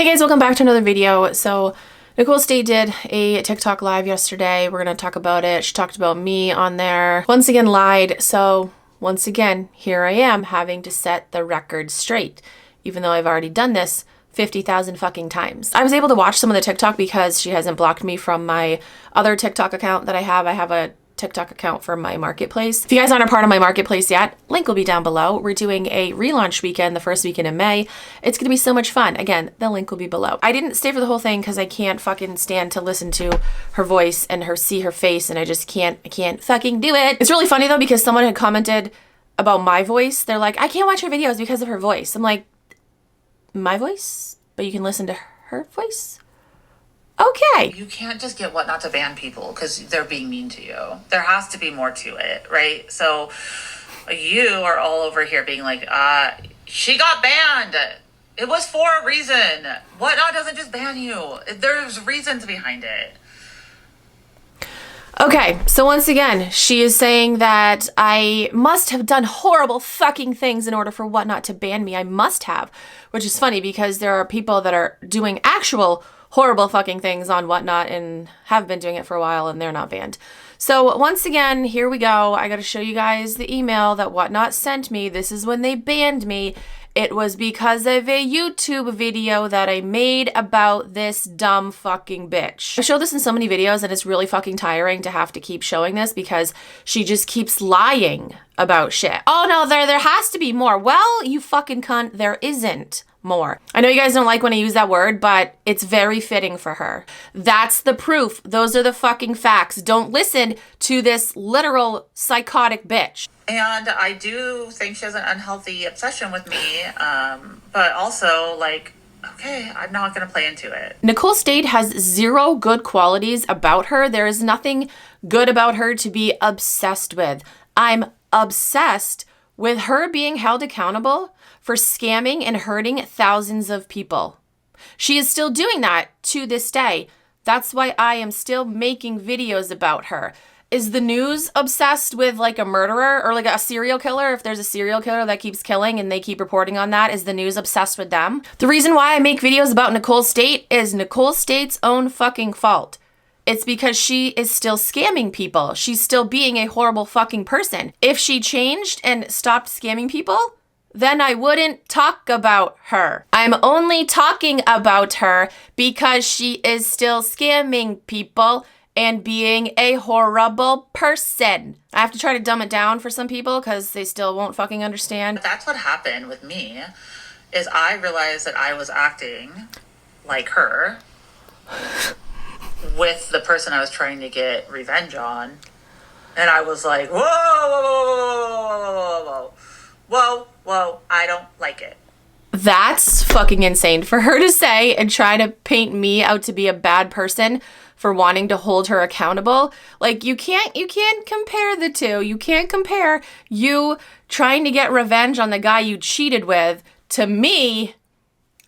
Hey guys, welcome back to another video. So Nicole State did a TikTok live yesterday. We're going to talk about it. She talked about me on there. Once again lied. So once again, here I am having to set the record straight, even though I've already done this 50,000 fucking times. I was able to watch some of the TikTok because she hasn't blocked me from my other TikTok account that I have. I have a TikTok account for my marketplace. If you guys aren't a part of my marketplace yet, link will be down below. We're doing a relaunch weekend the first weekend in May. It's gonna be so much fun. Again, the link will be below. I didn't stay for the whole thing because I can't fucking stand to listen to her voice and see her face, and I can't fucking do it. It's really funny though because someone had commented about my voice. They're like, I can't watch her videos because of her voice. I'm like, my voice? But you can listen to her voice? Okay. You can't just get Whatnot to ban people because they're being mean to you. There has to be more to it, right? So you are all over here being like, she got banned. It was for a reason. Whatnot doesn't just ban you. There's reasons behind it. Okay, so once again, she is saying that I must have done horrible fucking things in order for Whatnot to ban me. I must have, which is funny because there are people that are doing actual horrible fucking things on Whatnot and have been doing it for a while and they're not banned. So once again, here we go. I got to show you guys the email that Whatnot sent me. This is when they banned me. It was because of a YouTube video that I made about this dumb fucking bitch. I show this in so many videos and it's really fucking tiring to have to keep showing this because she just keeps lying about shit. Oh no, there has to be more. Well, you fucking cunt, there isn't more. I know you guys don't like when I use that word, but it's very fitting for her. That's the proof. Those are the fucking facts. Don't listen to this literal psychotic bitch. And I do think she has an unhealthy obsession with me, but also, like, okay, I'm not going to play into it. Nicole State has zero good qualities about her. There is nothing good about her to be obsessed with. I'm obsessed with her being held accountable for scamming and hurting thousands of people. She is still doing that to this day. That's why I am still making videos about her. Is the news obsessed with like a murderer or like a serial killer? If there's a serial killer that keeps killing and they keep reporting on that, is the news obsessed with them? The reason why I make videos about Nicole State is Nicole State's own fucking fault. It's because she is still scamming people. She's still being a horrible fucking person. If she changed and stopped scamming people, then I wouldn't talk about her. I'm only talking about her because she is still scamming people and being a horrible person. I have to try to dumb it down for some people because they still won't fucking understand. That's what happened with me, is I realized that I was acting like her with the person I was trying to get revenge on. And I was like, whoa, whoa, whoa, whoa, whoa, whoa, whoa, I don't like it. That's fucking insane for her to say and try to paint me out to be a bad person for wanting to hold her accountable. Like, you can't compare the two. You can't compare you trying to get revenge on the guy you cheated with to me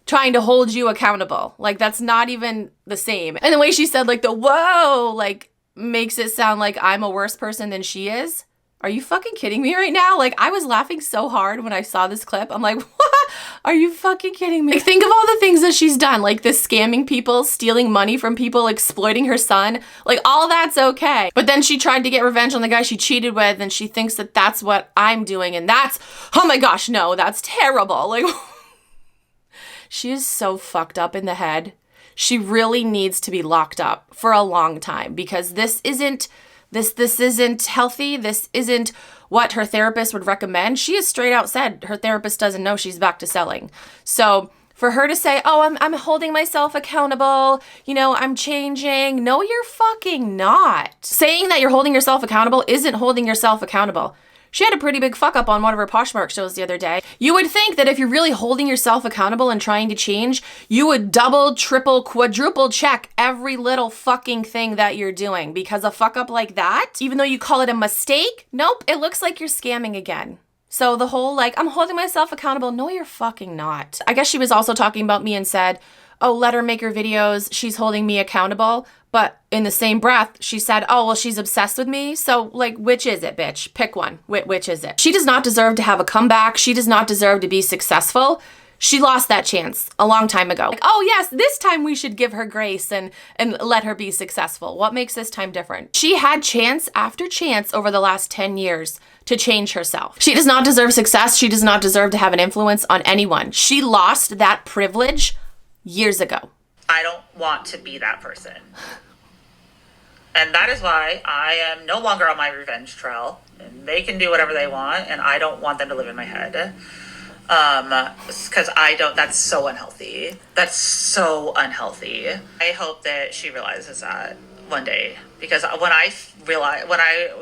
trying to hold you accountable. Like, that's not even the same. And the way she said, like, the whoa, like, makes it sound like I'm a worse person than she is. Are you fucking kidding me right now? Like, I was laughing so hard when I saw this clip. I'm like, what? Are you fucking kidding me? Like, think of all the things that she's done, like this scamming people, stealing money from people, exploiting her son. Like, all that's okay. But then she tried to get revenge on the guy she cheated with, and she thinks that that's what I'm doing, and that's, oh my gosh, no, that's terrible. Like, she is so fucked up in the head. She really needs to be locked up for a long time because this isn't healthy. This isn't what her therapist would recommend. She has straight out said her therapist doesn't know she's back to selling. So for her to say, oh, I'm holding myself accountable, you know, I'm changing. No, you're fucking not. Saying that you're holding yourself accountable isn't holding yourself accountable. She had a pretty big fuck up on one of her Poshmark shows the other day. You would think that if you're really holding yourself accountable and trying to change, you would double, triple, quadruple check every little fucking thing that you're doing, because a fuck up like that, even though you call it a mistake, nope, it looks like you're scamming again. So the whole like, I'm holding myself accountable, no, you're fucking not. I guess she was also talking about me and said, oh, let her make her videos, she's holding me accountable. But in the same breath, she said, oh, well, she's obsessed with me. So, like, which is it, bitch? Pick one. Which is it? She does not deserve to have a comeback. She does not deserve to be successful. She lost that chance a long time ago. Like, oh yes, this time we should give her grace and let her be successful. What makes this time different? She had chance after chance over the last 10 years to change herself. She does not deserve success. She does not deserve to have an influence on anyone. She lost that privilege years ago. I don't want to be that person. And that is why I am no longer on my revenge trail. And they can do whatever they want, and I don't want them to live in my head. Because that's so unhealthy. That's so unhealthy. I hope that she realizes that one day. Because when I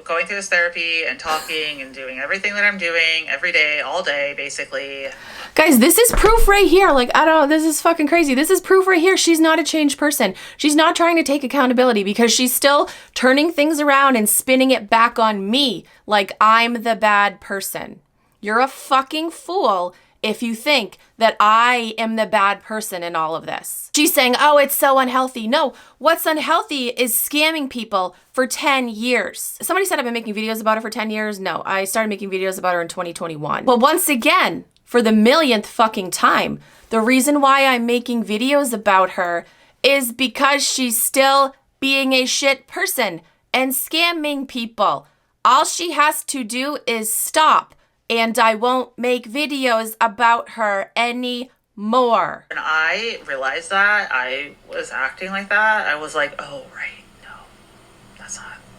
going through this therapy and talking and doing everything that I'm doing every day, all day, basically. Guys, this is proof right here. Like, this is fucking crazy. This is proof right here. She's not a changed person. She's not trying to take accountability because she's still turning things around and spinning it back on me like I'm the bad person. You're a fucking fool if you think that I am the bad person in all of this. She's saying, oh, it's so unhealthy. No, what's unhealthy is scamming people for 10 years. Somebody said I've been making videos about her for 10 years. No, I started making videos about her in 2021. But once again, for the millionth fucking time, the reason why I'm making videos about her is because she's still being a shit person and scamming people. All she has to do is stop, and I won't make videos about her anymore. When I realized that I was acting like that, I was like, oh, right, no,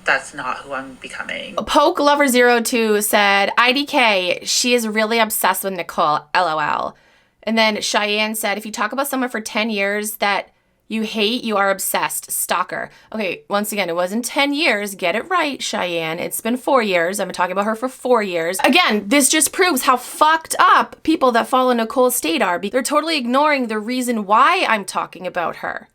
that's not who I'm becoming. Poke Lover 02 said, IDK, she is really obsessed with Nicole, LOL. And then Cheyenne said, if you talk about someone for 10 years that you hate, you are obsessed. Stalker. Okay, once again, it wasn't 10 years. Get it right, Cheyenne. It's been 4 years. I've been talking about her for 4 years. Again, this just proves how fucked up people that follow Nicole's state are. They're totally ignoring the reason why I'm talking about her.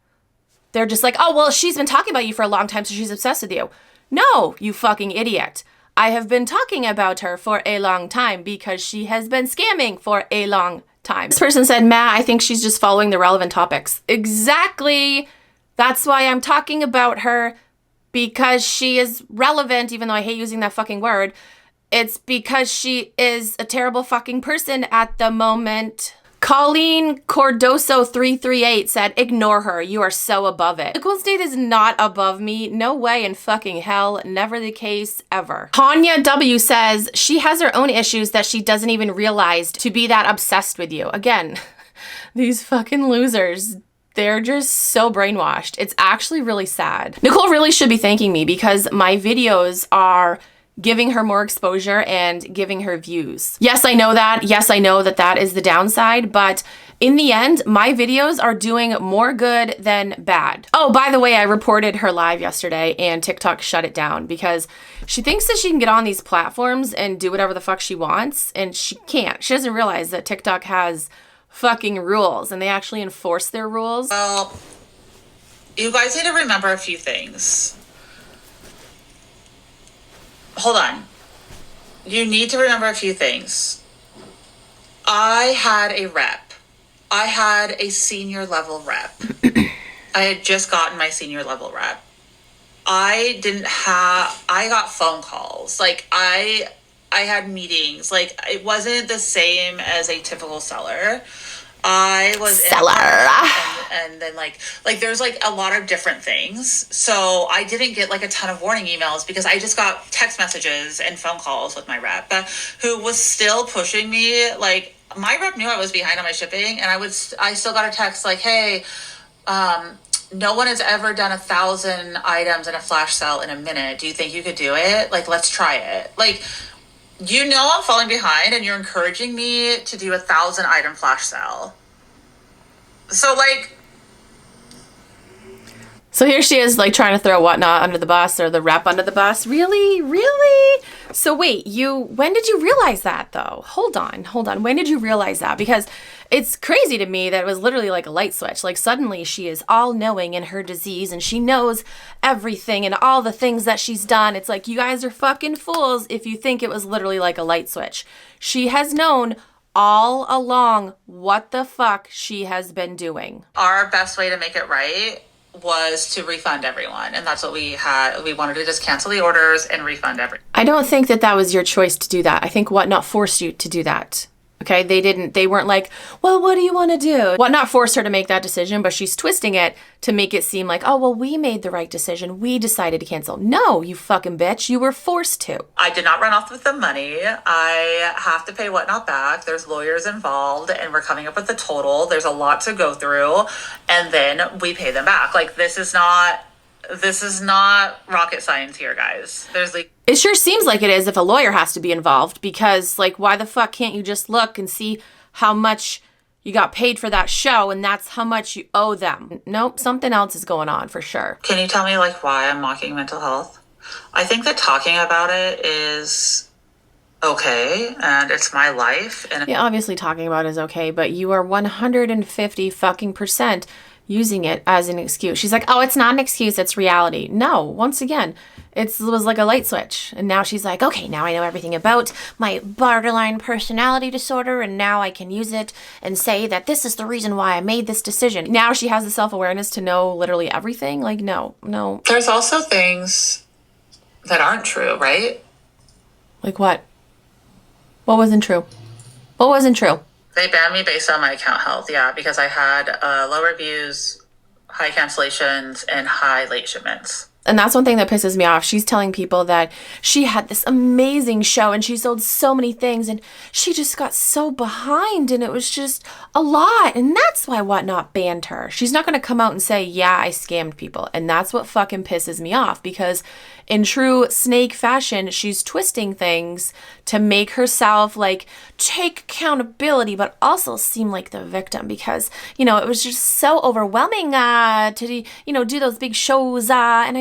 They're just like, oh, well, she's been talking about you for a long time, so she's obsessed with you. No, you fucking idiot. I have been talking about her for a long time because she has been scamming for a long time. This person said, Matt, I think she's just following the relevant topics. Exactly. That's why I'm talking about her, because she is relevant, even though I hate using that fucking word. It's because she is a terrible fucking person at the moment. Colleen Cordoso 338 said, ignore her. You are so above it. Nicole's date is not above me. No way in fucking hell. Never the case ever. Tanya W says, she has her own issues that she doesn't even realize to be that obsessed with you. Again, these fucking losers. They're just so brainwashed. It's actually really sad. Nicole really should be thanking me because my videos are giving her more exposure and giving her views. Yes, I know that. Yes, I know that that is the downside, but in the end, my videos are doing more good than bad. Oh, by the way, I reported her live yesterday and TikTok shut it down because she thinks that she can get on these platforms and do whatever the fuck she wants, and she can't. She doesn't realize that TikTok has fucking rules and they actually enforce their rules. Well, you guys need to remember a few things. Hold on. You need to remember a few things. I had a rep. I had a senior level rep. I had just gotten my senior level rep. I got phone calls. Like I had meetings. Like it wasn't the same as a typical seller. I was and then like there's like a lot of different things. So I didn't get like a ton of warning emails because I just got text messages and phone calls with my rep who was still pushing me. Like my rep knew I was behind on my shipping, and I still got a text like, hey, no one has ever done 1,000 items in a flash sale in a minute. Do you think you could do it? Like, let's try it. Like, you know I'm falling behind and you're encouraging me to do 1,000 item flash sale. So like... So here she is like trying to throw Whatnot under the bus or the rep under the bus. Really? Really? So wait, when did you realize that though? Hold on. When did you realize that? Because it's crazy to me that it was literally like a light switch. Like suddenly she is all knowing in her disease and she knows everything and all the things that she's done. It's like, you guys are fucking fools if you think it was literally like a light switch. She has known all along what the fuck she has been doing. Our best way to make it right was to refund everyone. And that's what we had. We wanted to just cancel the orders and refund everyone. I don't think that was your choice to do that. I think Whatnot forced you to do that. Okay, they weren't like, well, what do you want to do? Whatnot forced her to make that decision, but she's twisting it to make it seem like, oh, well, we made the right decision. We decided to cancel. No, you fucking bitch. You were forced to. I did not run off with the money. I have to pay Whatnot back. There's lawyers involved, and we're coming up with the total. There's a lot to go through, and then we pay them back. Like, this is not rocket science here, guys. It sure seems like it is if a lawyer has to be involved, because, like, why the fuck can't you just look and see how much you got paid for that show and that's how much you owe them? Nope, something else is going on for sure. Can you tell me, like, why I'm mocking mental health? I think that talking about it is okay, and it's my life. And yeah, obviously talking about it is okay, but you are 150 fucking percent using it as an excuse. She's like, oh, it's not an excuse, it's reality. No, once again, it was like a light switch. And now she's like, okay, now I know everything about my borderline personality disorder, and now I can use it and say that this is the reason why I made this decision. Now she has the self-awareness to know literally everything. Like, no. There's also things that aren't true, right? Like what? What wasn't true? What wasn't true? They banned me based on my account health, yeah, because I had low reviews, high cancellations, and high late shipments. And that's one thing that pisses me off. She's telling people that she had this amazing show and she sold so many things and she just got so behind and it was just a lot. And that's why Whatnot banned her. She's not going to come out and say, yeah, I scammed people. And that's what fucking pisses me off, because in true snake fashion, she's twisting things to make herself like take accountability, but also seem like the victim, because, you know, it was just so overwhelming to, you know, do those big shows and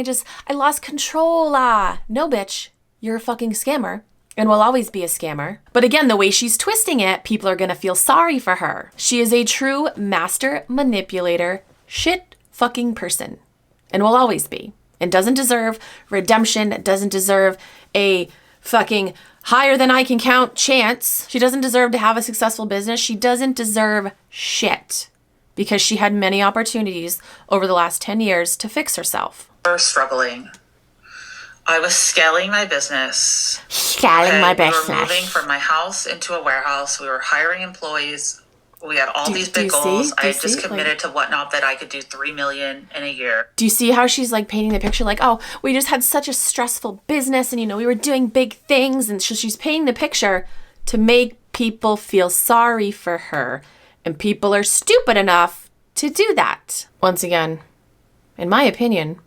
I lost control. No, bitch, you're a fucking scammer and will always be a scammer. But again, the way she's twisting it, people are going to feel sorry for her. She is a true master manipulator, shit fucking person, and will always be, and doesn't deserve redemption, doesn't deserve a fucking higher than I can count chance. She doesn't deserve to have a successful business. She doesn't deserve shit, because she had many opportunities over the last 10 years to fix herself. Struggling. I was scaling my business. We were moving from my house into a warehouse. We were hiring employees. We had all these big goals. I had just committed to Whatnot that I could do $3 million in a year. Do you see how she's like painting the picture? Like, oh, we just had such a stressful business and, you know, we were doing big things. And so she's painting the picture to make people feel sorry for her. And people are stupid enough to do that. Once again, in my opinion,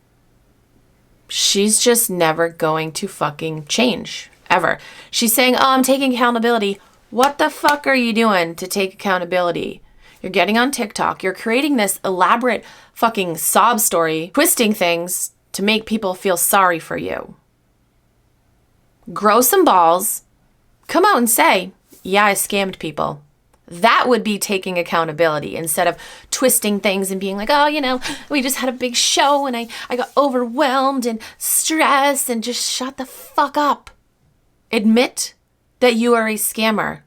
she's just never going to fucking change, ever. She's saying, oh, I'm taking accountability. What the fuck are you doing to take accountability? You're getting on TikTok. You're creating this elaborate fucking sob story, twisting things to make people feel sorry for you. Grow some balls. Come out and say, yeah, I scammed people. That would be taking accountability, instead of twisting things and being like, oh, you know, we just had a big show and I got overwhelmed and stressed, and just shut the fuck up. Admit that you are a scammer.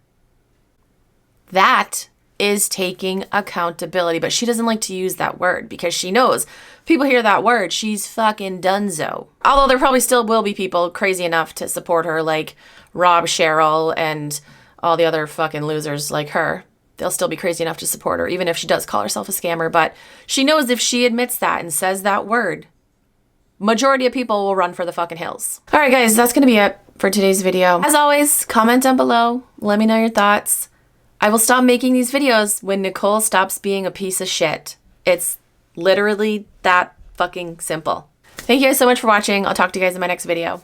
That is taking accountability. But she doesn't like to use that word, because she knows people hear that word, she's fucking donezo. Although there probably still will be people crazy enough to support her, like Rob, Cheryl, and all the other fucking losers like her. They'll still be crazy enough to support her, even if she does call herself a scammer. But she knows if she admits that and says that word, majority of people will run for the fucking hills. All right, guys, that's going to be it for today's video. As always, comment down below. Let me know your thoughts. I will stop making these videos when Nicole stops being a piece of shit. It's literally that fucking simple. Thank you guys so much for watching. I'll talk to you guys in my next video.